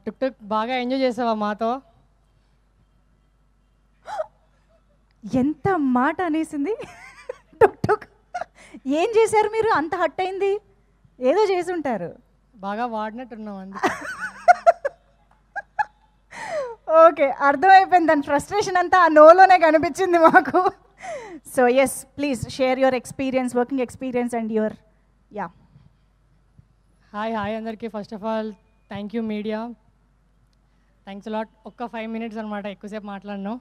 టుక్ టుక్ బాగా ఎంజాయ్ చేసావా మాతో? ఎంత మాట అనేసింది టుక్ టుక్. ఏం చేశారు మీరు? అంత హట్ అయింది, ఏదో చేసి ఉంటారు. బాగా వాడినట్టున్నాం అంది. ఓకే, అర్థమైపోయింది. దాని ఫ్రస్ట్రేషన్ అంతా ఆ నోలోనే కనిపించింది మాకు. So yes, please share your experience, working experience and your yeah. Hi అందరికీ. First of all thank you media, thanks lot. ఒక్క 5 minutes అనమాట, ఎక్కువసేపు మాట్లాడను.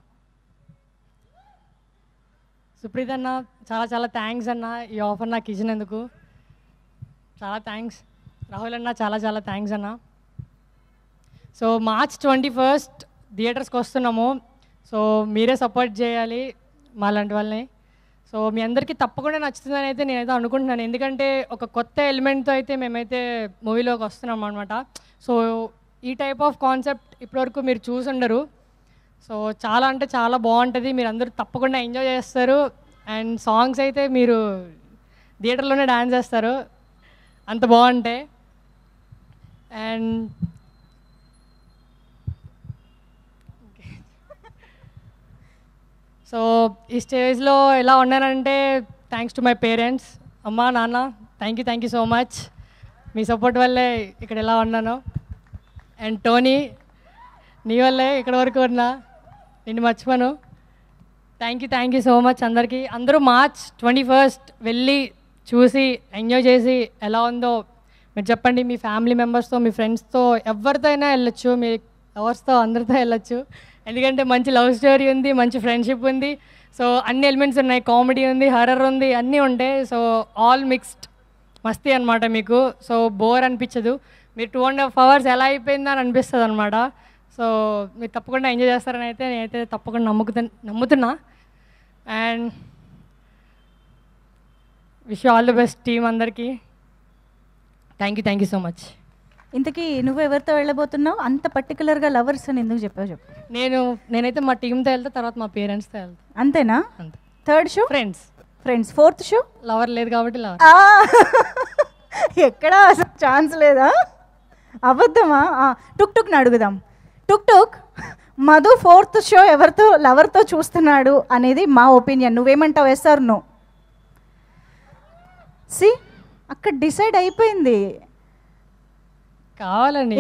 సుప్రీత్ అన్న చాలా థ్యాంక్స్ అన్న, ఈ ఆఫర్ నాకు ఇచ్చినందుకు చాలా థ్యాంక్స్. రాహుల్ అన్న చాలా థ్యాంక్స్ అన్న. సో March 21st థియేటర్స్కి వస్తున్నాము. సో మీరే సపోర్ట్ చేయాలి మా లాంటి వాళ్ళని. సో మీ అందరికీ తప్పకుండా నచ్చుతుందని అయితే నేనైతే అనుకుంటున్నాను, ఎందుకంటే ఒక కొత్త ఎలిమెంట్తో అయితే మేమైతే మూవీలోకి వస్తున్నాం అనమాట. సో ఈ టైప్ ఆఫ్ కాన్సెప్ట్ ఇప్పటివరకు మీరు చూసుండరు. సో చాలా అంటే చాలా బాగుంటుంది, మీరు అందరూ తప్పకుండా ఎంజాయ్ చేస్తారు. అండ్ సాంగ్స్ అయితే మీరు థియేటర్లోనే డాన్స్ చేస్తారు, అంత బాగుంటాయి. అండ్ సో ఈ స్టేజ్లో ఎలా ఉన్నానంటే థ్యాంక్స్ టు మై పేరెంట్స్, అమ్మ నాన్న, thank you so much. Me support వల్లే ఇక్కడ ఎలా ఉన్నాను. అండ్ టోనీ, నీ వల్లే ఇక్కడ వరకు ఉన్నా, నిన్ను మర్చిపోను. థ్యాంక్ యూ సో మచ్ అందరికీ. అందరూ March 21st వెళ్ళి చూసి ఎంజాయ్ చేసి ఎలా ఉందో మీరు చెప్పండి. మీ ఫ్యామిలీ మెంబర్స్తో, మీ ఫ్రెండ్స్తో, ఎవరితో అయినా వెళ్ళొచ్చు, మీ లవర్స్తో, అందరితో వెళ్ళొచ్చు. ఎందుకంటే మంచి లవ్ స్టోరీ ఉంది, మంచి ఫ్రెండ్షిప్ ఉంది. సో అన్ని ఎలిమెంట్స్ ఉన్నాయి, కామెడీ ఉంది, హర్రర్ ఉంది, అన్నీ ఉంటాయి. సో ఆల్ మిక్స్డ్ మస్తీ అనమాట మీకు. సో బోర్ అనిపించదు, మీరు 2.5 hours ఎలా అయిపోయిందని అనిపిస్తుంది అనమాట. సో మీరు తప్పకుండా ఎంజాయ్ చేస్తారని అయితే నేనైతే తప్పకుండా నమ్ముతున్నా. And wish you all the best team అందరికీ. Thank you so much. ఇంతకీ నువ్వు ఎవరితో వెళ్ళబోతున్నావు? అంత పర్టికులర్గా లవర్స్ అని ఎందుకు చెప్పావు చెప్పు. నేనైతే మా టీంతో వెళ్తా, తర్వాత మా పేరెంట్స్తో వెళ్తా. అంతేనా? అంతే. Third show friends, fourth show lover లేదు కాబట్టి లవర్. ఎక్కడా అసలు ఛాన్స్ లేదా? అబద్ధమా? టుక్ టుక్ని అడుగుదాం. టుక్ టుక్, మధు 4th షో ఎవరితో లవర్తో చూస్తున్నాడు అనేది మా ఒపీనియన్. నువ్వేమంటావు? Yes or no? సి, అక్కడ డిసైడ్ అయిపోయింది. కావాలండి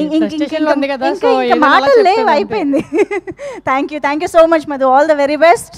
మాటలు లేవు, అయిపోయింది. Thank you so much Madhu, all the very best.